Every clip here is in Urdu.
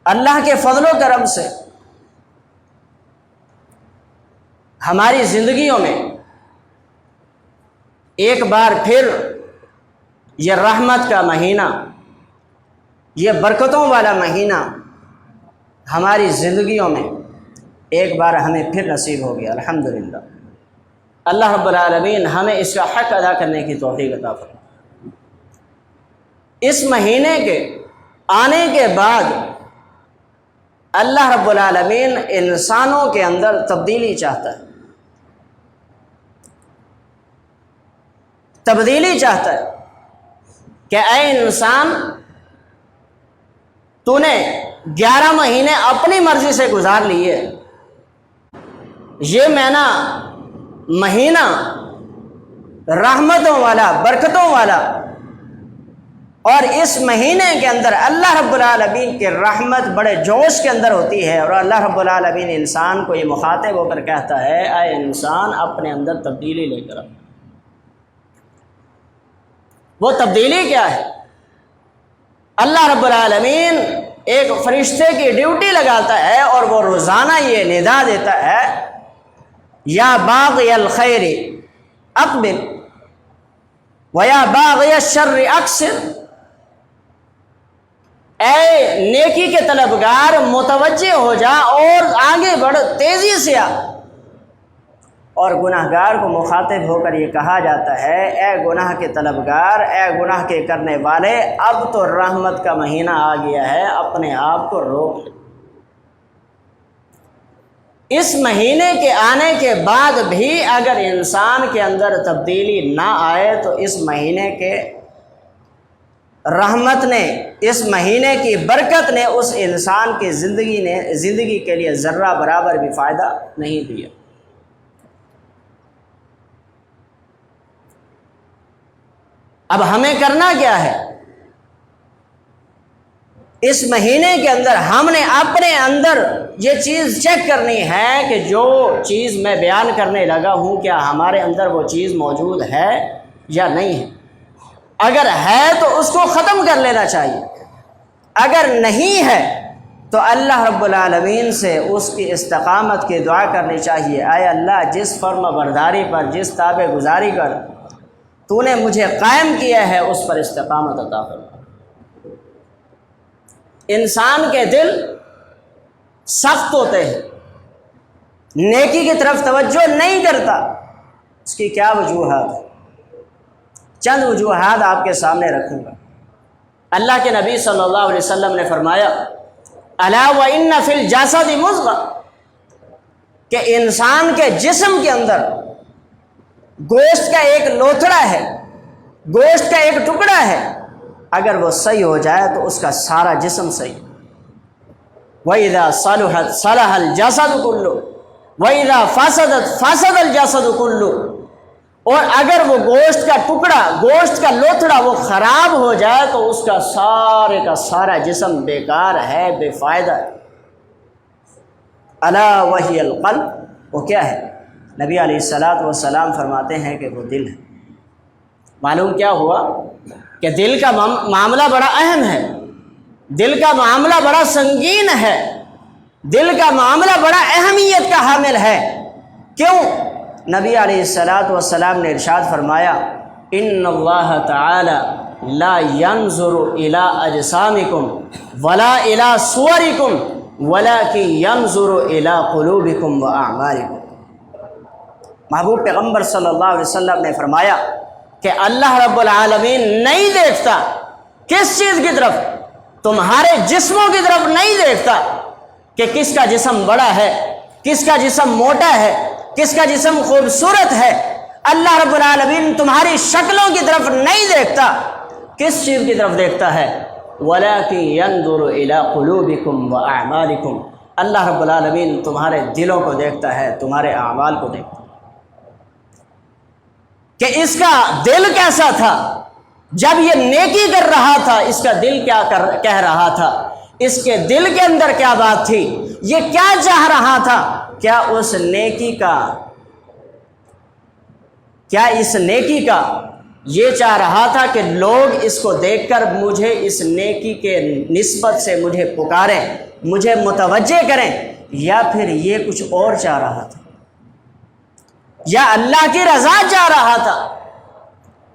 اللہ کے فضل و کرم سے ہماری زندگیوں میں ایک بار پھر یہ رحمت کا مہینہ، یہ برکتوں والا مہینہ ہماری زندگیوں میں ایک بار ہمیں پھر نصیب ہو گیا۔ الحمدللہ، اللہ رب العالمین ہمیں اس کا حق ادا کرنے کی توفیق عطا فرمائے۔ اس مہینے کے آنے کے بعد اللہ رب العالمین انسانوں کے اندر تبدیلی چاہتا ہے، تبدیلی چاہتا ہے کہ اے انسان، تو نے 11 مہینے اپنی مرضی سے گزار لیے، یہ مہینہ رحمتوں والا، برکتوں والا، اور اس مہینے کے اندر اللہ رب العالمین کی رحمت بڑے جوش کے اندر ہوتی ہے، اور اللہ رب العالمین انسان کو یہ مخاطب ہو کر کہتا ہے اے انسان، اپنے اندر تبدیلی لے کر آ۔ وہ تبدیلی کیا ہے؟ اللہ رب العالمین ایک فرشتے کی ڈیوٹی لگاتا ہے اور وہ روزانہ یہ ندا دیتا ہے، یا باغی الخیر اقبل ویا باغی الشر اقصر، اے نیکی کے طلبگار متوجہ ہو جا اور آگے بڑھ، تیزی سے آ۔ اور گناہگار کو مخاطب ہو کر یہ کہا جاتا ہے اے گناہ کے طلبگار، اے گناہ کے کرنے والے، اب تو رحمت کا مہینہ آ گیا ہے، اپنے آپ کو روک لے۔ اس مہینے کے آنے کے بعد بھی اگر انسان کے اندر تبدیلی نہ آئے تو اس مہینے کے رحمت نے، اس مہینے کی برکت نے اس انسان کی زندگی کے لیے ذرہ برابر بھی فائدہ نہیں دیا۔ اب ہمیں کرنا کیا ہے؟ اس مہینے کے اندر ہم نے اپنے اندر یہ چیز چیک کرنی ہے کہ جو چیز میں بیان کرنے لگا ہوں کیا ہمارے اندر وہ چیز موجود ہے یا نہیں ہے۔ اگر ہے تو اس کو ختم کر لینا چاہیے، اگر نہیں ہے تو اللہ رب العالمین سے اس کی استقامت کی دعا کرنی چاہیے۔ اے اللہ، جس فرم برداری پر، جس تابع گزاری پر تو نے مجھے قائم کیا ہے، اس پر استقامت عطا فرما۔ انسان کے دل سخت ہوتے ہیں، نیکی کی طرف توجہ نہیں کرتا، اس کی کیا وجوہات ہے؟ چند وجوہات آپ کے سامنے رکھوں گا۔ اللہ کے نبی صلی اللہ علیہ وسلم نے فرمایا الا وان فی الجسد مضغہ، کہ انسان کے جسم کے اندر گوشت کا ایک لوتھڑا ہے، گوشت کا ایک ٹکڑا ہے، اگر وہ صحیح ہو جائے تو اس کا سارا جسم صحیح۔ وَإِذَا صَلُحَتْ صَلَحَ الْجَسَدُ كُلُّهُ وَإِذَا فَسَدَتْ فَسَدَ الْجَسَدُ كُلُّهُ، اور اگر وہ گوشت کا ٹکڑا، گوشت کا لوتھڑا وہ خراب ہو جائے تو اس کا سارا جسم بیکار ہے، بے فائدہ ہے۔ الا وہی القلب، وہ کیا ہے؟ نبی علیہ الصلوۃ والسلام فرماتے ہیں کہ وہ دل ہے۔ معلوم کیا ہوا کہ دل کا معاملہ بڑا اہم ہے، دل کا معاملہ بڑا سنگین ہے، دل کا معاملہ بڑا اہمیت کا حامل ہے۔ کیوں؟ نبی علیہ الصلوۃ والسلام نے ارشاد فرمایا ان اللہ تعالی لا ينظر الى اجسامکم ولا الى صورکم ولکن ينظر الى قلوبکم واعمالکم۔ محبوب پیغمبر صلی اللہ علیہ وسلم نے فرمایا کہ اللہ رب العالمین نہیں دیکھتا کس چیز کی طرف؟ تمہارے جسموں کی طرف نہیں دیکھتا کہ کس کا جسم بڑا ہے، کس کا جسم موٹا ہے، کس کا جسم خوبصورت ہے۔ اللہ رب العالمین تمہاری شکلوں کی طرف نہیں دیکھتا، کس چیز کی طرف دیکھتا ہے؟ وَلَكِنْ يَنْظُرُ إِلَىٰ قُلُوبِكُمْ وَأَعْمَالِكُمْ، اللہ رب العالمین تمہارے دلوں کو دیکھتا ہے، تمہارے اعمال کو دیکھتا ہے کہ اس کا دل کیسا تھا جب یہ نیکی کر رہا تھا، اس کا دل کیا کہہ رہا تھا، اس کے دل کے اندر کیا بات تھی، یہ کیا چاہ رہا تھا، کیا اس نیکی کا یہ چاہ رہا تھا کہ لوگ اس کو دیکھ کر مجھے اس نیکی کے نسبت سے مجھے پکاریں، مجھے متوجہ کریں، یا پھر یہ کچھ اور چاہ رہا تھا، یا اللہ کی رضا چاہ رہا تھا۔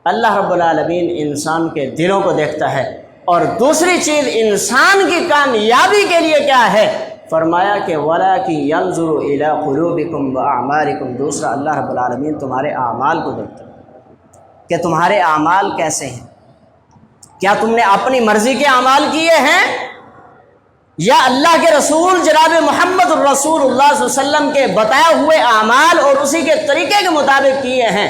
اللہ رب العالمین انسان کے دلوں کو دیکھتا ہے۔ اور دوسری چیز انسان کی کامیابی کے لیے کیا ہے؟ فرمایا کہ وَلَٰكِن يَنظُرُ إِلَىٰ قُلُوبِكُمْ وَأَعْمَالِكُمْ۔ دوسرا اللہ رب العالمین تمہارے اعمال کو دیکھتا ہے کہ تمہارے اعمال کیسے ہیں، کیا تم نے اپنی مرضی کے اعمال کیے ہیں، یا اللہ کے رسول جناب محمد الرسول اللہ صلی اللہ علیہ وسلم کے بتائے ہوئے اعمال اور اسی کے طریقے کے مطابق کیے ہیں،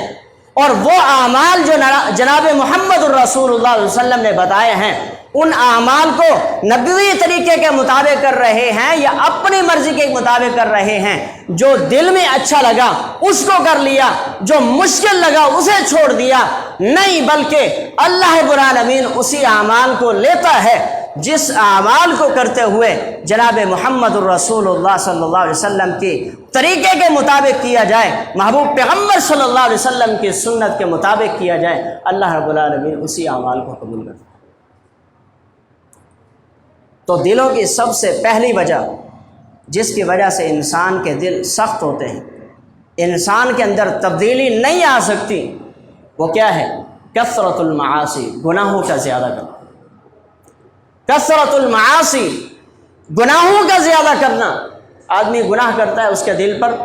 اور وہ اعمال جو جناب محمد الرسول اللہ علیہ وسلم نے بتائے ہیں ان اعمال کو نبوی طریقے کے مطابق کر رہے ہیں، یا اپنی مرضی کے مطابق کر رہے ہیں؟ جو دل میں اچھا لگا اس کو کر لیا، جو مشکل لگا اسے چھوڑ دیا؟ نہیں، بلکہ اللہ رب العالمین اسی اعمال کو لیتا ہے جس اعمال کو کرتے ہوئے جناب محمد الرسول اللہ صلی اللہ علیہ وسلم کی طریقے کے مطابق کیا جائے، محبوب پیغمبر صلی اللہ علیہ وسلم کی سنت کے مطابق کیا جائے، اللہ رب العالمین اسی اعمال کو قبول کرتا ہے۔ تو دلوں کی سب سے پہلی وجہ جس کی وجہ سے انسان کے دل سخت ہوتے ہیں، انسان کے اندر تبدیلی نہیں آ سکتی، وہ کیا ہے؟ کثرت المعاصی، گناہوں کا زیادہ کرنا۔ کثرت المعاصی، گناہوں کا زیادہ کرنا۔ آدمی گناہ کرتا ہے، اس کے دل پر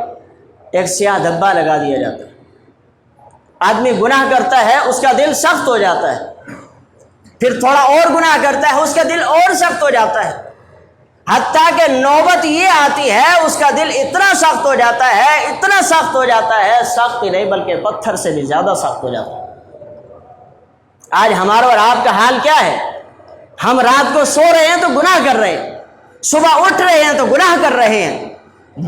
ایک سیاہ دھبا لگا دیا جاتا ہے۔ آدمی گناہ کرتا ہے، اس کا دل سخت ہو جاتا ہے، پھر تھوڑا اور گناہ کرتا ہے، اس کا دل اور سخت ہو جاتا ہے، حتیٰ کہ نوبت یہ آتی ہے اس کا دل اتنا سخت ہو جاتا ہے، اتنا سخت ہو جاتا ہے، سخت ہی نہیں بلکہ پتھر سے بھی زیادہ سخت ہو جاتا ہے۔ آج ہمارا اور آپ کا حال کیا ہے؟ ہم رات کو سو رہے ہیں تو گناہ کر رہے ہیں، صبح اٹھ رہے ہیں تو گناہ کر رہے ہیں،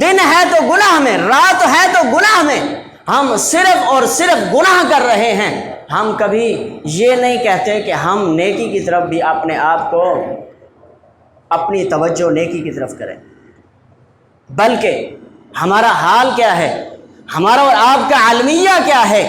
دن ہے تو گناہ میں، رات ہے تو گناہ میں، ہم صرف اور صرف گناہ کر رہے ہیں۔ ہم کبھی یہ نہیں کہتے کہ ہم نیکی کی طرف بھی اپنے آپ کو، اپنی توجہ نیکی کی طرف کریں، بلکہ ہمارا حال کیا ہے، ہمارا اور آپ کا عالمیہ کیا ہے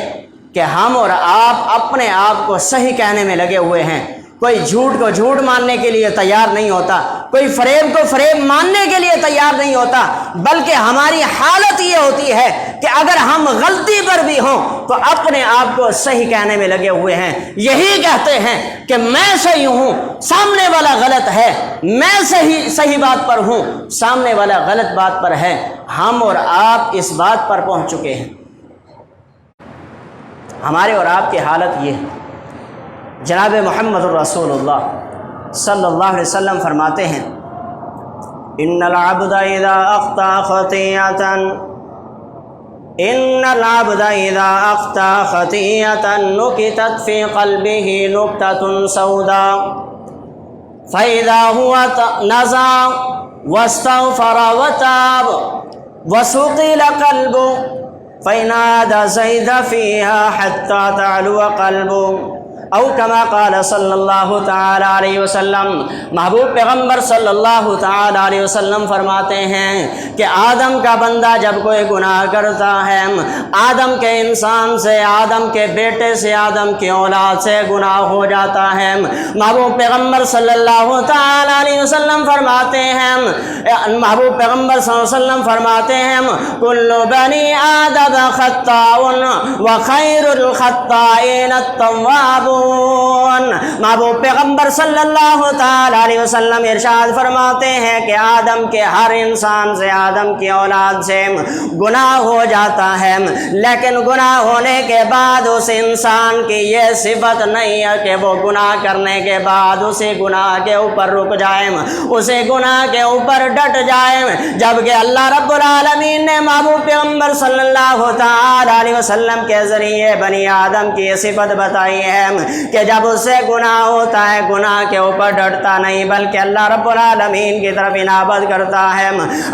کہ ہم اور آپ اپنے آپ کو صحیح کہنے میں لگے ہوئے ہیں۔ کوئی جھوٹ کو جھوٹ ماننے کے لیے تیار نہیں ہوتا، کوئی فریب کو فریب ماننے کے لیے تیار نہیں ہوتا، بلکہ ہماری حالت یہ ہوتی ہے کہ اگر ہم غلطی پر بھی ہوں تو اپنے آپ کو صحیح کہنے میں لگے ہوئے ہیں، یہی کہتے ہیں کہ میں صحیح ہوں، سامنے والا غلط ہے، میں صحیح بات پر ہوں، سامنے والا غلط بات پر ہے۔ ہم اور آپ اس بات پر پہنچ چکے ہیں۔ ہمارے اور آپ کی حالت یہ ہے۔ جناب محمد الرسول اللہ صلی اللہ علیہ وسلم فرماتے ہیں ان العبد اذا اخطا خطیئة نکتت فی قلبه نکتة سوداء فاذا هو نزع واستغفر وتاب وسقل قلبه فینادى زید فیہا حتی تعلو قلبه او کما قال صلی اللہ تعالی علیہ وسلم۔ محبوب پیغمبر صلی اللہ تعالی علیہ وسلم فرماتے ہیں کہ آدم کا بندہ جب کوئی گناہ کرتا ہے، آدم کے انسان سے، آدم کے بیٹے سے، آدم کی اولاد سے گناہ ہو جاتا ہے۔ محبوب پیغمبر صلی اللہ تعالی علیہ وسلم فرماتے ہیں، محبوب پیغمبر صلی اللہ علیہ وسلم فرماتے ہیں کل بنی آدم خطاء وخیر الخطائین التوابون۔ محبوب پیغمبر صلی اللہ تعالی علیہ وسلم ارشاد فرماتے ہیں کہ آدم کے ہر انسان سے، آدم کی اولاد سے گناہ ہو جاتا ہے، لیکن گناہ ہونے کے بعد اس انسان کی یہ صفت نہیں ہے کہ وہ گناہ کرنے کے بعد اسے گناہ کے اوپر رک جائے، اسے گناہ کے اوپر ڈٹ جائے، جبکہ اللہ رب العالمین نے محبوب پیغمبر صلی اللہ تعالی علیہ وسلم کے ذریعے بنی آدم کی یہ صفت بتائی ہے کہ جب اس سے گناہ ہوتا ہے گناہ کے اوپر ڈٹتا نہیں بلکہ اللہ رب العالمین کی طرف انابت کرتا ہے،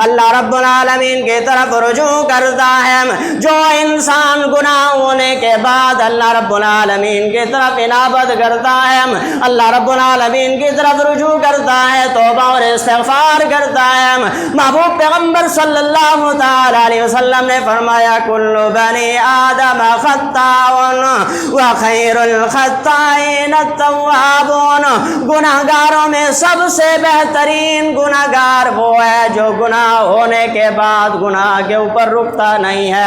اللہ رب العالمین کی طرف رجوع کرتا ہے۔ جو انسان گناہ ہونے کے بعد اللہ رب العالمین کی طرف انابت کرتا ہے، اللہ رب العالمین کی طرف رجوع کرتا ہے، توبہ اور استغفار کرتا ہے، محبوب پیغمبر صلی اللہ تعالی علیہ وسلم نے فرمایا کل بنی آدم خطاء وخیر الخطائین التوابون، گناہگاروں میں سب سے بہترین گناہگار وہ ہے جو گناہ ہونے کے بعد گناہ کے اوپر رکتا نہیں ہے،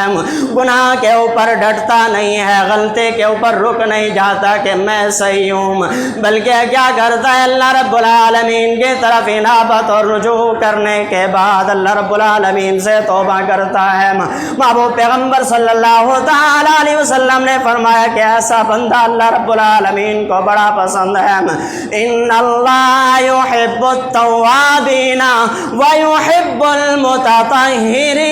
گناہ کے اوپر ڈٹتا نہیں ہے، غلطی کے اوپر رک نہیں جاتا کہ میں صحیح ہوں، بلکہ کیا کرتا ہے اللہ رب العالمین کی طرف انابت اور رجوع کرنے کے بعد اللہ رب العالمین سے توبہ کرتا ہے۔ محبوب پیغمبر صلی اللہ تعالی علیہ وسلم نے فرمایا کہ ایسا بندہ اللہ رب العالمین کو بڑا پسند ہے۔ ان اللہ یحب التوابین ویحب المتطہرین،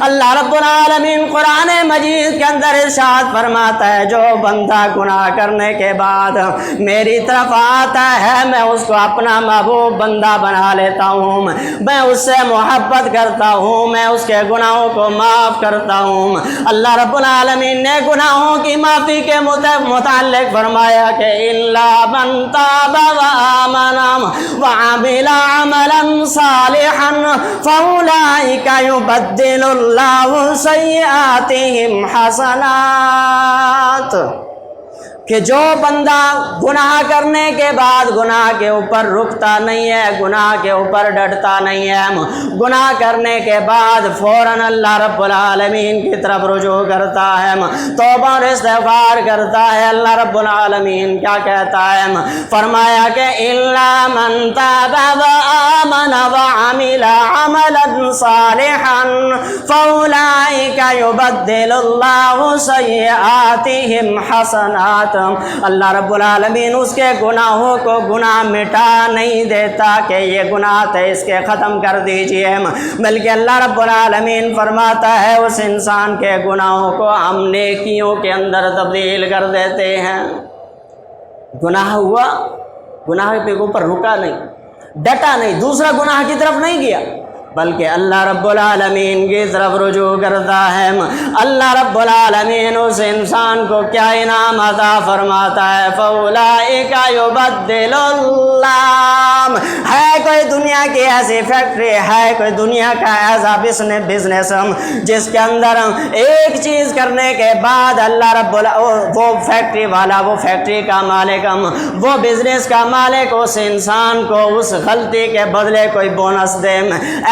اللہ رب العالمین قرآن مجید کے اندر ارشاد فرماتا ہے جو بندہ گناہ کرنے کے بعد میری طرف آتا ہے میں اس کو اپنا محبوب بندہ بنا لیتا ہوں، میں اس سے محبت کرتا ہوں، میں اس کے گناہوں کو معاف کرتا ہوں۔ اللہ رب العالمین نے گناہوں کی معافی کے متعلق فرمایا کہ الا من تاب وآمن وعمل عملا صالحا فاولئک یبدل اللہ سیئاتہم حسنات، کہ جو بندہ گناہ کرنے کے بعد گناہ کے اوپر رکتا نہیں ہے، گناہ کے اوپر ڈٹتا نہیں ہے، گناہ کرنے کے بعد فوراً اللہ رب العالمین کی طرف رجوع کرتا ہے، توبہ اور استغفار کرتا ہے، اللہ رب العالمین کیا کہتا ہے؟ فرمایا کہ الا من تاب وآمن وعمل عملا صالحا فاولئک یبدل اللہ سیئاتہم حسنات، اللہ رب العالمین اس کے گناہوں کو گناہ مٹا نہیں دیتا کہ یہ گناہ تھے اس کے ختم کر دیجئے، بلکہ اللہ رب العالمین فرماتا ہے اس انسان کے گناہوں کو ہم نیکیوں کے اندر تبدیل کر دیتے ہیں۔ گناہ ہوا، گناہ کے اوپر رکا نہیں، ڈٹا نہیں، دوسرا گناہ کی طرف نہیں گیا، بلکہ اللہ رب العالمین کی طرف رجوع کرتا ہے۔ اللہ رب العالمین اس انسان کو کیا انعام عطا فرماتا ہے؟ فَأُولَئِكَ يُبَدِّلُ اللَّهُ، ہے کوئی دنیا کی ایسی فیکٹری، ہے کوئی دنیا کا ایسا بزنس جس کے اندر ایک چیز کرنے کے بعد اللہ رب وہ فیکٹری والا، وہ فیکٹری کا مالک، وہ بزنس کا مالک اس انسان کو اس غلطی کے بدلے کوئی بونس دے؟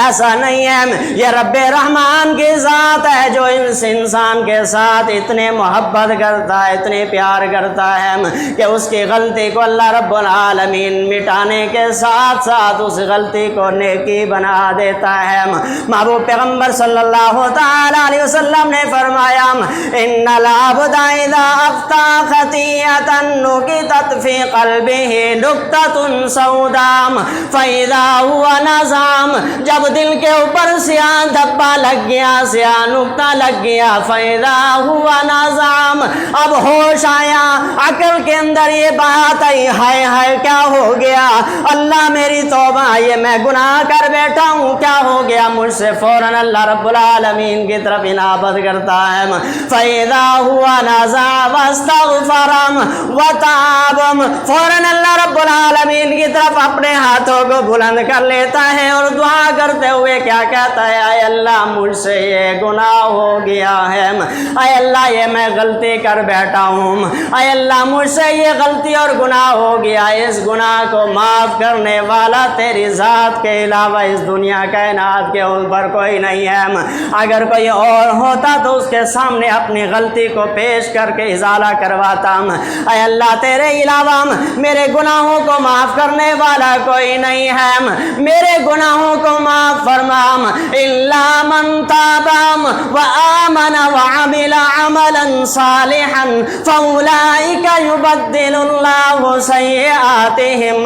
ایسا نہیں ہے، یہ رب رحمان کی ذات ہے جو اس انسان کے ساتھ اتنے محبت کرتا ہے، اتنے پیار کرتا ہے کہ اس کی غلطی کو اللہ رب العالمین مٹانے کے ساتھ ساتھ اس غلطی کو نیکی بنا دیتا ہے۔ محبوب پیغمبر صلی اللہ تعالی علیہ وسلم نے فرمایا ان العبد اذا اخطا خطیئۃ نکتت فی قلبہ نکتۃ سوداء فاذا هو نظام، جب دل کے اوپر سیاہ دھبا لگ گیا، سیاہ نقطہ لگ گیا، فیضا ہوا نظام، اب ہوش آیا، عقل کے اندر یہ بات آئی، ہائے ہائے کیا ہو گیا، اللہ میری توبہ، یہ میں گناہ کر بیٹھا ہوں، کیا ہو گیا مجھ سے؟ فوراً اللہ رب العالمین کی طرف انابت کرتا ہے، فیضا ہوا نظام واستغفر وتاب، فوراً اللہ رب العالمین کی طرف اپنے ہاتھوں کو بلند کر لیتا ہے اور دعا کرتے ہوئے کیا کہتا ہے؟ اے اللہ مجھ سے یہ گناہ ہو گیا ہے، اے اللہ یہ میں غلطی کر بیٹھا ہوں، اے اللہ مجھ سے یہ غلطی اور گناہ ہو گیا، اس گناہ کو معاف کرنے والا تیری ذات کے علاوہ اس دنیا کائنات کے اوپر کوئی نہیں ہے، اگر کوئی اور ہوتا تو اس کے سامنے اپنی غلطی کو پیش کر کے ازالہ کرواتا، اے اللہ تیرے علاوہ میرے گناہوں کو معاف کرنے والا کوئی نہیں ہے، میرے گناہوں کو معاف فرما، الا من تاب وآمن وعمل عملا صالحا فاولئک یبدل اللہ سیئاتہم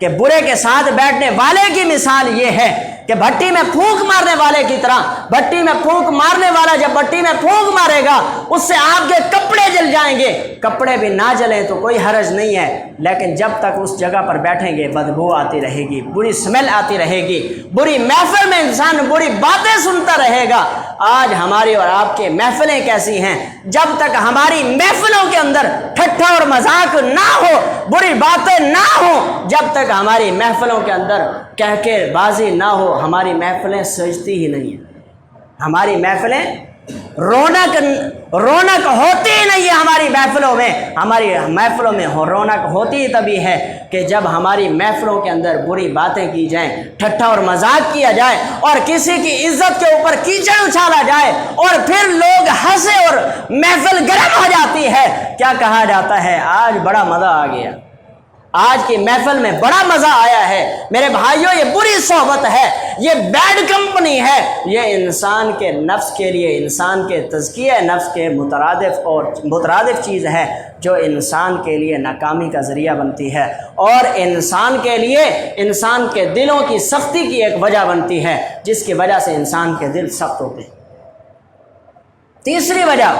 کہ برے کے ساتھ بیٹھنے والے کی مثال یہ ہے کہ بھٹی میں پھونک مارنے والے کی طرح، بھٹی میں پھونک مارنے والا جب بھٹی میں پھونک مارے گا اس سے آپ کے کپڑے جل جائیں گے، کپڑے بھی نہ جلیں تو کوئی حرج نہیں ہے، لیکن جب تک اس جگہ پر بیٹھیں گے بدبو آتی رہے گی، بری سمیل آتی رہے گی، بری محفل میں انسان بری باتیں سنتا رہے گا۔ آج ہماری اور آپ کے محفلیں کیسی ہیں؟ جب تک ہماری محفلوں کے اندر ٹھٹھا اور مذاق نہ ہو، بری باتیں نہ ہوں، جب تک ہماری محفلوں کے اندر کہہ کے بازی نہ ہو، ہماری محفلیں سجتی ہی نہیں ہیں۔ ہماری محفلیں رونق ہوتی ہی نہیں ہے ہماری محفلوں میں۔ ہماری محفلوں میں رونق ہوتی تبھی ہے کہ جب ہماری محفلوں کے اندر بری باتیں کی جائیں، ٹھٹھا اور مذاق کیا جائے، اور کسی کی عزت کے اوپر کیچڑ اچھالا جائے، اور پھر لوگ ہنسے اور محفل گرم ہو جاتی ہے۔ کیا کہا جاتا ہے؟ آج بڑا مزہ آ گیا، آج کی محفل میں بڑا مزہ آیا ہے۔ میرے بھائیوں، یہ بری صحبت ہے، یہ بیڈ کمپنی ہے، یہ انسان کے نفس کے لیے، انسان کے تزکیہ نفس کے مترادف چیز ہے، جو انسان کے لیے ناکامی کا ذریعہ بنتی ہے، اور انسان کے لیے انسان کے دلوں کی سختی کی ایک وجہ بنتی ہے، جس کی وجہ سے انسان کے دل سخت ہوتے ہیں۔ تیسری وجہ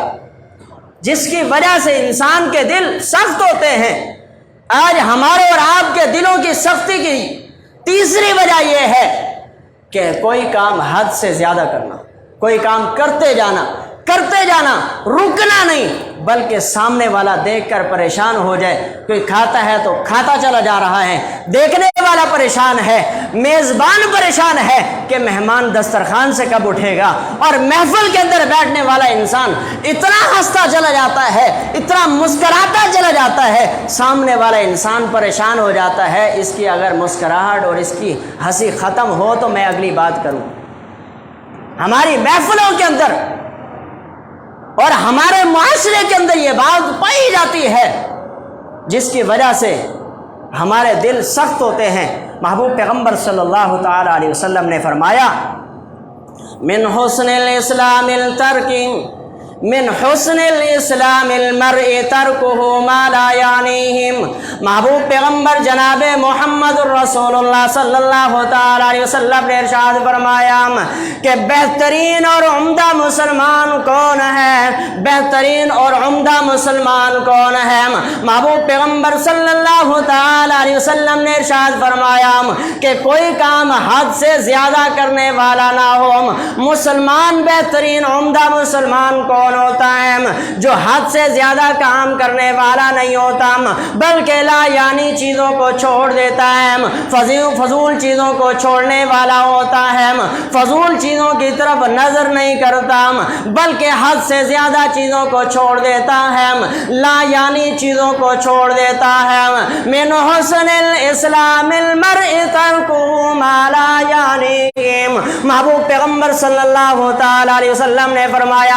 جس کی وجہ سے انسان کے دل سخت ہوتے ہیں، آج ہمارے اور آپ کے دلوں کی سختی کی تیسری وجہ یہ ہے کہ کوئی کام حد سے زیادہ کرنا، کوئی کام کرتے جانا، رکنا نہیں، بلکہ سامنے والا دیکھ کر پریشان ہو جائے۔ کوئی کھاتا ہے تو کھاتا چلا جا رہا ہے، دیکھنے والا پریشان ہے، میزبان پریشان ہے کہ مہمان دسترخوان سے کب اٹھے گا، اور محفل کے اندر بیٹھنے والا انسان اتنا ہنستا چلا جاتا ہے، اتنا مسکراتا چلا جاتا ہے، سامنے والا انسان پریشان ہو جاتا ہے، اس کی اگر مسکراہٹ اور اس کی ہنسی ختم ہو تو میں اگلی بات کروں۔ ہماری محفلوں کے اندر اور ہمارے معاشرے کے اندر یہ بات پائی جاتی ہے، جس کی وجہ سے ہمارے دل سخت ہوتے ہیں۔ محبوب پیغمبر صلی اللہ تعالی علیہ وسلم نے فرمایا، من حسن الاسلام المرء ترکہ ما لا یعنیہم۔ محبوب پیغمبر جناب محمد الرسول اللہ صلی اللہ تعالی علیہ وسلم نے ارشاد فرمایا کہ بہترین اور عمدہ مسلمان کون ہے؟ بہترین اور عمدہ مسلمان کون ہے؟ محبوب پیغمبر صلی اللہ تعالی علیہ وسلم نے ارشاد فرمایا کہ کوئی کام حد سے زیادہ کرنے والا نہ ہو۔ مسلمان بہترین عمدہ مسلمان کون ہوتا ہے؟ جو حد سے زیادہ کام کرنے والا نہیں ہوتا، بلکہ لا یعنی چیزوں کو چھوڑ دیتا ہے، فضول چیزوں کو چھوڑنے والا ہوتا ہے، فضول چیزوں کی طرف نظر نہیں کرتا، بلکہ حد سے زیادہ چیزوں کو چھوڑ دیتا ہے، لا یعنی چیزوں کو چھوڑ دیتا ہے۔ من حسن الاسلام المرء ترکہ ما لا یعنیہم۔ محبوب پیغمبر صلی اللہ تعالی علیہ وسلم نے فرمایا،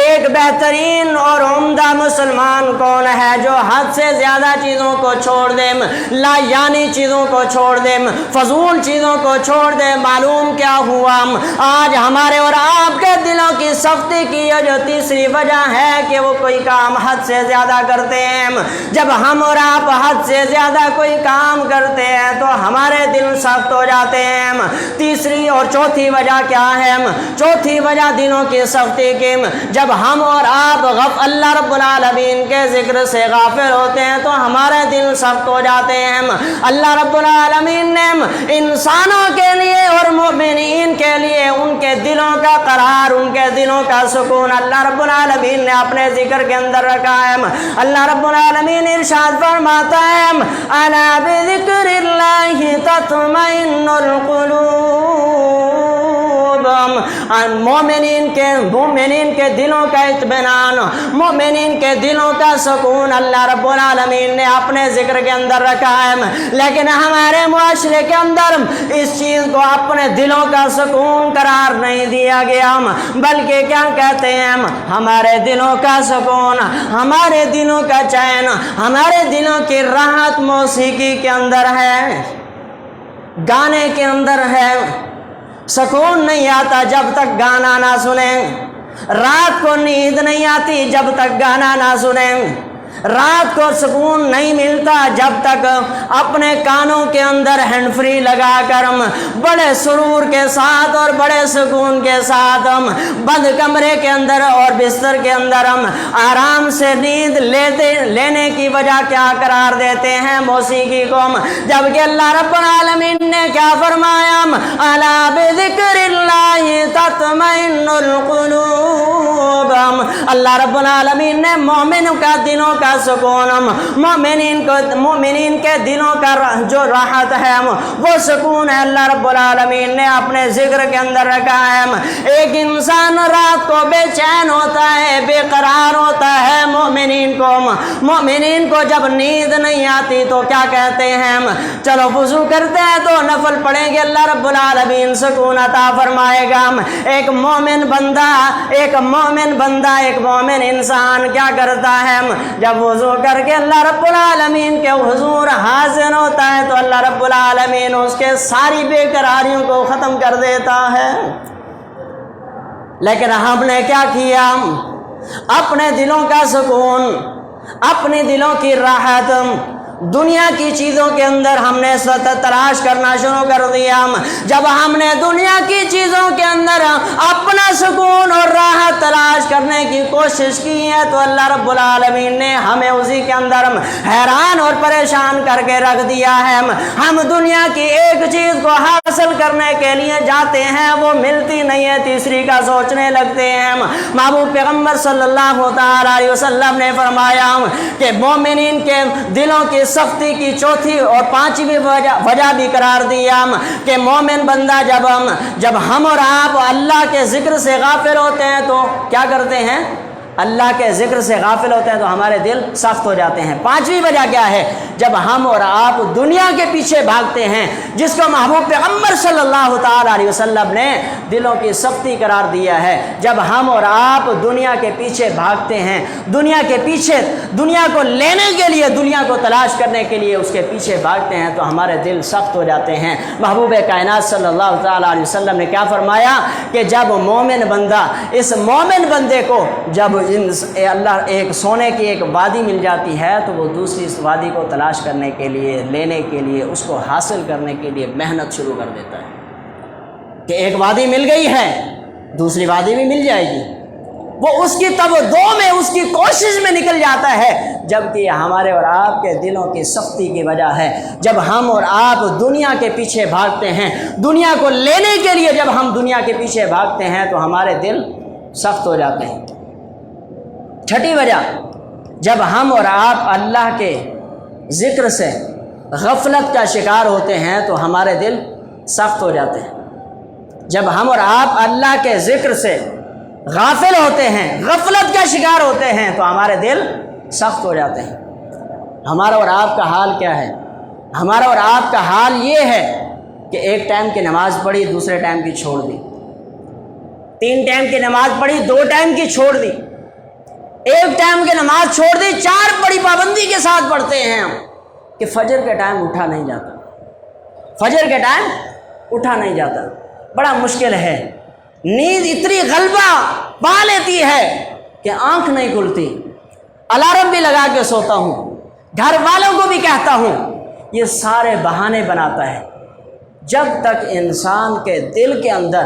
ایک بہترین اور عمدہ مسلمان کون ہے؟ جو حد سے زیادہ چیزوں کو چھوڑ دے، لا یعنی چیزوں کو چھوڑ دے، فضول چیزوں کو چھوڑ دے۔ معلوم کیا ہوا؟ آج ہمارے اور آپ کے دلوں کی سختی کی یہ جو تیسری وجہ ہے کہ وہ کوئی کام حد سے زیادہ کرتے ہیں۔ جب ہم اور آپ حد سے زیادہ کوئی کام کرتے ہیں تو ہمارے دل سخت ہو جاتے ہیں۔ تیسری اور چوتھی وجہ کیا ہے؟ چوتھی وجہ دلوں کی سختی کی، جب ہم اور آپ اللہ رب العالمین کے ذکر سے غافل ہوتے ہیں تو ہمارے دل سخت ہو جاتے ہیں۔ اللہ رب العالمین نے انسانوں کے لیے اور مومنین کے لیے ان کے دلوں کا قرار، ان کے دلوں کا سکون اللہ رب العالمین نے اپنے ذکر کے اندر رکھا ہے۔ اللہ رب العالمین ارشاد فرماتا ہے، الا بذکر اللہ تطمئن القلوب۔ مومنین کے دلوں کا اطمینان، مومنین کے دلوں کا سکون اللہ رب العالمین نے اپنے ذکر کے اندر رکھا ہے، لیکن ہمارے معاشرے کے اندر اس چیز کو اپنے دلوں کا سکون قرار نہیں دیا گیا، بلکہ کیا کہتے ہیں؟ ہمارے دلوں کا سکون، ہمارے دلوں کا چین، ہمارے دلوں کی راحت موسیقی کے اندر ہے، گانے کے اندر ہے۔ سکون نہیں آتا جب تک گانا نہ سنیں، رات کو نیند نہیں آتی جب تک گانا نہ سنیں، رات کو سکون نہیں ملتا جب تک اپنے کانوں کے اندر ہینڈ فری لگا کر ہم بڑے سرور کے ساتھ اور بڑے سکون کے ساتھ ہم بند کمرے کے اندر اور بستر کے اندر ہم آرام سے نیند لینے کی وجہ کیا قرار دیتے ہیں موسیقی کو ہم، جبکہ اللہ رب العالمین نے کیا فرمایا، الا بذکر اللہ تطمئن القلوب، اللہ رب العالمین نے مومن کا دلوں کا سکون، مومنین کے دلوں کا جو راحت ہے وہ سکون ہے اللہ رب العالمین نے اپنے ذکر کے اندر رکھا ہے۔ ایک انسان رات کو بے چین ہوتا ہے، بے قرار ہوتا ہے، مومنین کو جب نیند نہیں آتی تو کیا کہتے ہیں، چلو وضو کرتے ہیں تو نفل پڑھیں گے، اللہ رب العالمین سکون عطا فرمائے گا۔ ایک مومن بندہ ایک مومن انسان کیا کرتا ہے، جب وضو کر کے اللہ رب العالمین کے حضور حاضر ہوتا ہے تو اللہ رب العالمین اس کے ساری بے قراریوں کو ختم کر دیتا ہے۔ لیکن ہم نے کیا کیا، اپنے دلوں کا سکون، اپنے دلوں کی راحت دنیا کی چیزوں کے اندر ہم نے تلاش کرنا شروع کر دیا۔ جب ہم نے دنیا کی چیزوں کے اندر اپنا سکون اور راحت تلاش کرنے کی کوشش کی ہے تو اللہ رب العالمین نے ہمیں اسی کے اندر حیران اور پریشان کر کے رکھ دیا ہے۔ ہم دنیا کی ایک چیز کو حاصل کرنے کے لیے جاتے ہیں، وہ ملتی نہیں ہے، تیسری کا سوچنے لگتے ہیں۔ محبوب پیغمبر صلی اللہ علیہ وسلم نے فرمایا کہ مومنین کے دلوں کی سختی کی چوتھی اور پانچویں وجہ بھی قرار دیا کہ مومن بندہ جب ہم اور آپ اللہ کے ذکر سے غافل ہوتے ہیں تو کیا کرتے ہیں، اللہ کے ذکر سے غافل ہوتے ہیں تو ہمارے دل سخت ہو جاتے ہیں۔ پانچویں وجہ کیا ہے، جب ہم اور آپ دنیا کے پیچھے بھاگتے ہیں، جس کو محبوب پیغمبر صلی اللہ تعالی علیہ وسلم نے دلوں کی سختی قرار دیا ہے، جب ہم اور آپ دنیا کے پیچھے بھاگتے ہیں، دنیا کو لینے کے لیے، دنیا کو تلاش کرنے کے لیے اس کے پیچھے بھاگتے ہیں تو ہمارے دل سخت ہو جاتے ہیں۔ محبوب کائنات صلی اللہ تعالی علیہ وسلم نے کیا فرمایا کہ جب مومن بندہ، اس مومن بندے کو جب اللہ ایک سونے کی ایک وادی مل جاتی ہے تو وہ دوسری اس وادی کو تلاش کرنے کے لیے، لینے کے لیے، اس کو حاصل کرنے کے لیے محنت شروع کر دیتا ہے کہ ایک وادی مل گئی ہے، دوسری وادی بھی مل جائے گی، وہ اس کی تودو میں، اس کی کوشش میں نکل جاتا ہے، جبکہ ہمارے اور آپ کے دلوں کی سختی کی وجہ ہے۔ جب ہم اور آپ دنیا کے پیچھے بھاگتے ہیں، دنیا کو لینے کے لیے جب ہم دنیا کے پیچھے بھاگتے ہیں تو ہمارے دل سخت ہو جاتے ہیں۔ چھٹی وجہ، جب ہم اور آپ اللہ کے ذکر سے غفلت کا شکار ہوتے ہیں تو ہمارے دل سخت ہو جاتے ہیں۔ جب ہم اور آپ اللہ کے ذکر سے غافل ہوتے ہیں، غفلت کا شکار ہوتے ہیں تو ہمارے دل سخت ہو جاتے ہیں۔ ہمارا اور آپ کا حال کیا ہے؟ ہمارا اور آپ کا حال یہ ہے کہ ایک ٹائم کی نماز پڑھی، دوسرے ٹائم کی چھوڑ دی، 3 ٹائم کی نماز پڑھی، 2 ٹائم کی چھوڑ دی، 1 ٹائم کی نماز چھوڑ دی، 4 بڑی پابندی کے ساتھ پڑھتے ہیں ہم کہ فجر کے ٹائم اٹھا نہیں جاتا، فجر کے ٹائم اٹھا نہیں جاتا، بڑا مشکل ہے، نیند اتنی غلبہ پا لیتی ہے کہ آنکھ نہیں کھلتی، الارم بھی لگا کے سوتا ہوں، گھر والوں کو بھی کہتا ہوں، یہ سارے بہانے بناتا ہے۔ جب تک انسان کے دل کے اندر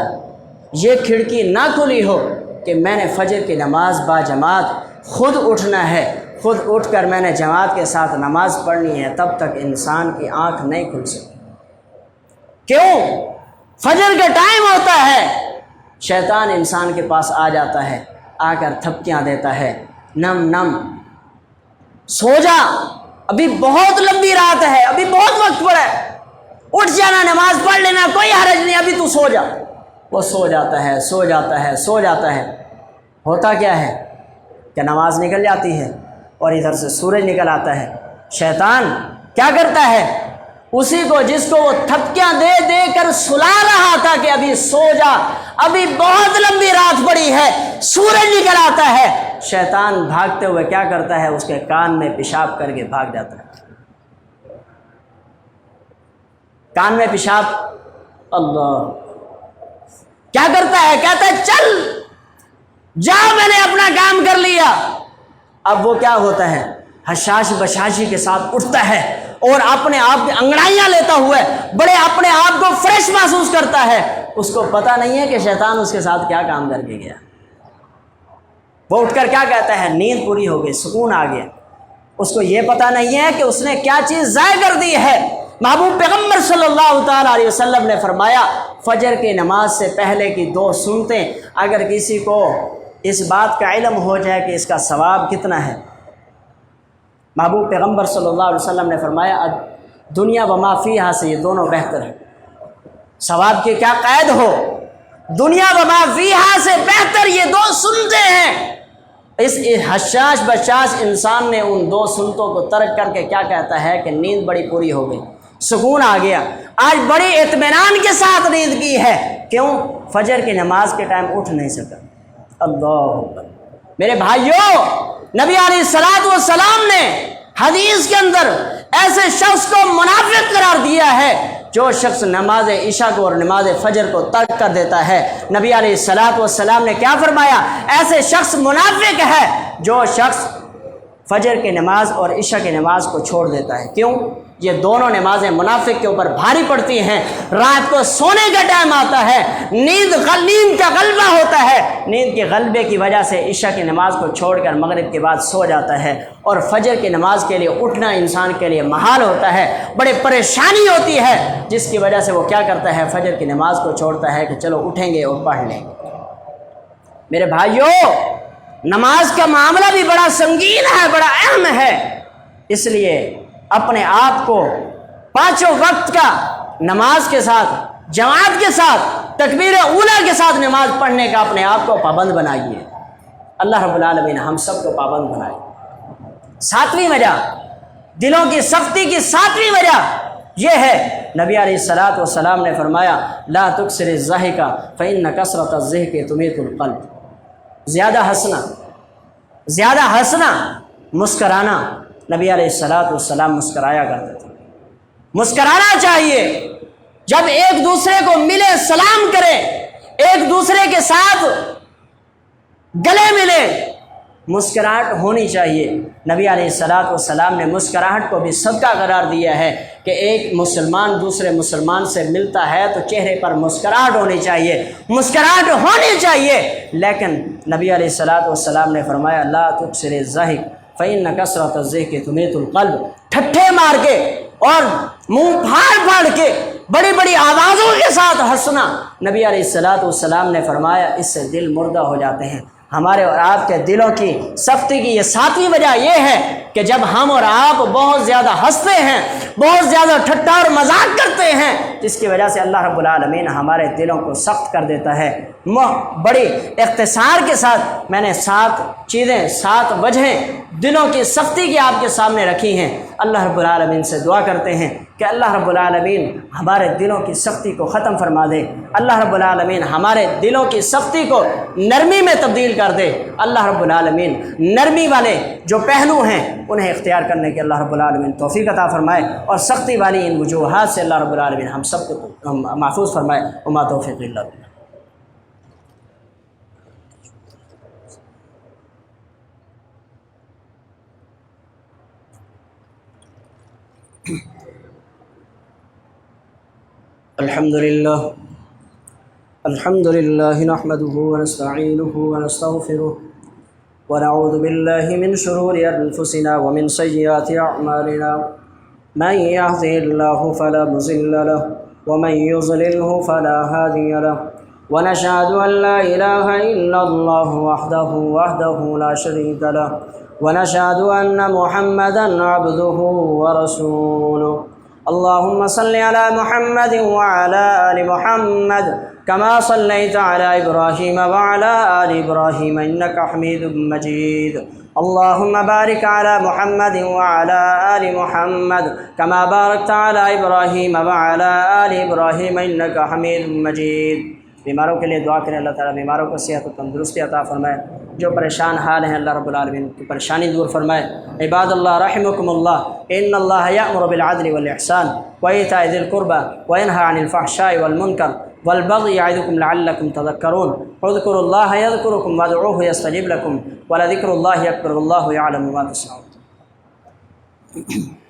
یہ کھڑکی نہ کھلی ہو کہ میں نے فجر کی نماز با جماعت خود اٹھنا ہے، خود اٹھ کر میں نے جماعت کے ساتھ نماز پڑھنی ہے، تب تک انسان کی آنکھ نہیں کھل سکتی۔ کیوں؟ فجر کا ٹائم ہوتا ہے، شیطان انسان کے پاس آ جاتا ہے، آ کر تھپکیاں دیتا ہے، نم نم سو جا، ابھی بہت لمبی رات ہے، ابھی بہت وقت پڑا ہے، اٹھ جانا، نماز پڑھ لینا، کوئی حرج نہیں، ابھی تو سو جا۔ وہ سو جاتا ہے، سو جاتا ہے، سو جاتا ہے۔ ہوتا کیا ہے کہ نماز نکل جاتی ہے اور ادھر سے سورج نکل آتا ہے۔ شیطان کیا کرتا ہے؟ اسی کو، جس کو وہ تھپکیاں دے دے کر سلا رہا تھا کہ ابھی سو جا، ابھی بہت لمبی رات پڑی ہے، سورج نکل آتا ہے، شیطان بھاگتے ہوئے کیا کرتا ہے؟ اس کے کان میں پیشاب کر کے بھاگ جاتا ہے۔ کان میں پیشاب، اللہ کیا کرتا ہے؟ کہتا ہے چل جا، میں نے اپنا کام کر لیا۔ اب وہ کیا ہوتا ہے؟ حشاش بشاشی کے ساتھ اٹھتا ہے اور اپنے آپ کی انگڑائیاں لیتا ہوا ہے، بڑے اپنے آپ کو فریش محسوس کرتا ہے، اس کو پتہ نہیں ہے کہ شیطان اس کے ساتھ کیا کام کر کے گیا۔ وہ اٹھ کر کیا کہتا ہے؟ نیند پوری ہو گئی، سکون آ گیا۔ اس کو یہ پتہ نہیں ہے کہ اس نے کیا چیز ضائع کر دی ہے۔ محبوب پیغمبر صلی اللہ تعالیٰ علیہ وسلم نے فرمایا فجر کی نماز سے پہلے کی 2 سنتیں اگر کسی کو اس بات کا علم ہو جائے کہ اس کا ثواب کتنا ہے، محبوب پیغمبر صلی اللہ علیہ وسلم نے فرمایا دنیا و ما فیہا سے یہ دونوں بہتر ہیں۔ ثواب کی کیا قید ہو، دنیا و ما فیہا سے بہتر یہ 2 سنتیں ہیں۔ اس حشاش بشاش انسان نے ان 2 سنتوں کو ترک کر کے کیا کہتا ہے کہ نیند بڑی پوری ہو گئی، سکون آ گیا، آج بڑی اطمینان کے ساتھ نیند کی ہے۔ کیوں؟ فجر کی نماز کے ٹائم اٹھ نہیں سکا۔ اللہ اکبر۔ میرے بھائیوں، نبی علیہ الصلوۃ والسلام نے حدیث کے اندر ایسے شخص کو منافق قرار دیا ہے جو شخص نماز عشاء کو اور نماز فجر کو ترک کر دیتا ہے۔ نبی علیہ الصلوۃ والسلام نے کیا فرمایا؟ ایسے شخص منافق ہے جو شخص فجر کی نماز اور عشاء کی نماز کو چھوڑ دیتا ہے۔ کیوں؟ یہ دونوں نمازیں منافق کے اوپر بھاری پڑتی ہیں۔ رات کو سونے کا ٹائم آتا ہے، نیند کا غلبہ ہوتا ہے، نیند کے غلبے کی وجہ سے عشاء کی نماز کو چھوڑ کر مغرب کے بعد سو جاتا ہے، اور فجر کی نماز کے لیے اٹھنا انسان کے لیے محال ہوتا ہے، بڑے پریشانی ہوتی ہے، جس کی وجہ سے وہ کیا کرتا ہے؟ فجر کی نماز کو چھوڑتا ہے کہ چلو اٹھیں گے اور پڑھ لیں گے۔ میرے بھائیوں، نماز کا معاملہ بھی بڑا سنگین ہے، بڑا اہم ہے، اس لیے اپنے آپ کو 5 وقت کا نماز کے ساتھ، جماعت کے ساتھ، تکبیر اولیٰ کے ساتھ نماز پڑھنے کا اپنے آپ کو پابند بنائیے۔ اللہ رب العالمین ہم سب کو پابند بنائے۔ 7ویں وجہ، دلوں کی سختی کی 7ویں وجہ یہ ہے، نبی علیہ الصلوۃ والسلام نے فرمایا لا تکثر الضحک فإن کثرۃ الضحک تمیت القلب۔ زیادہ ہنسنا، مسکرانا، نبی علیہ الصلوۃ والسلام مسکرایا کرتے تھے۔ مسکرانا چاہیے، جب ایک دوسرے کو ملے سلام کرے، ایک دوسرے کے ساتھ گلے ملے، مسکراہٹ ہونی چاہیے۔ نبی علیہ الصلوۃ والسلام نے مسکراہٹ کو بھی صدقہ قرار دیا ہے کہ ایک مسلمان دوسرے مسلمان سے ملتا ہے تو چہرے پر مسکراہٹ ہونی چاہیے، مسکراہٹ ہونی چاہیے۔ لیکن نبی علیہ الصلوۃ والسلام نے فرمایا لا تکثر الضحک فإن کثرۃ الضحک تمیت القلب۔ ٹھٹھے مار کے اور منہ پھاڑ کے بڑی بڑی آوازوں کے ساتھ ہنسنا، نبی علیہ الصلوۃ والسلام نے فرمایا اس سے دل مردہ ہو جاتے ہیں۔ ہمارے اور آپ کے دلوں کی سختی کی یہ 7ویں وجہ یہ ہے کہ جب ہم اور آپ بہت زیادہ ہنستے ہیں، بہت زیادہ ٹھٹا اور مذاق کرتے ہیں، جس کی وجہ سے اللہ رب العالمین ہمارے دلوں کو سخت کر دیتا ہے۔ بڑی اختصار کے ساتھ میں نے 7 چیزیں، 7 وجہیں دلوں کی سختی کی آپ کے سامنے رکھی ہیں۔ اللہ رب العالمین سے دعا کرتے ہیں کہ اللہ رب العالمین ہمارے دلوں کی سختی کو ختم فرما دے، اللہ رب العالمین ہمارے دلوں کی سختی کو نرمی میں تبدیل کر دے۔ اللہ رب العالمین نرمی والے جو پہلو ہیں انہیں اختیار کرنے کے اللہ رب العالمین توفیق عطا فرمائے، اور سختی والی ان وجوہات سے اللہ رب العالمین ہم سب کو محفوظ فرمائے۔ وما توفیق الا باللہ۔ الحمد لله نحمده ونستعينه ونستغفره ونعوذ بالله من شرور أنفسنا ومن سيئات أعمالنا، من يهده الله فلا مضل له ومن يضلله فلا هادي له، ونشهد أن لا إله إلا الله وحده لا شريك له، ونشهد أن محمدا عبده ورسوله۔ اللهم صل على محمد وعلى آل محمد كما صليت على إبراهيم وعلى آل إبراهيم إنك حميد مجيد۔ اللهم بارك على محمد وعلى آل محمد كما باركت على إبراهيم وعلى آل إبراهيم إنك حميد مجيد۔ بیماروں کے لیے دعا کریں، اللہ تعالیٰ بیماروں کو صحت و تندرستی عطا فرمائے، جو پریشان حال ہیں اللہ رب العالمین کی پریشانی دور فرمائے۔ عباد اللہ رحمکم اللہ، ان اللہ یأمر بالعدل والإحسان وإیتاء ذی القربى وینہی عن الفحشاء والمنکر والبغی یعظکم لعلکم تذکرون۔ اذکروا اللہ یذکرکم وادعوہ یستجب لکم ولذکر اللہ اکبر واللہ یعلم ما تصنعون۔ ہے۔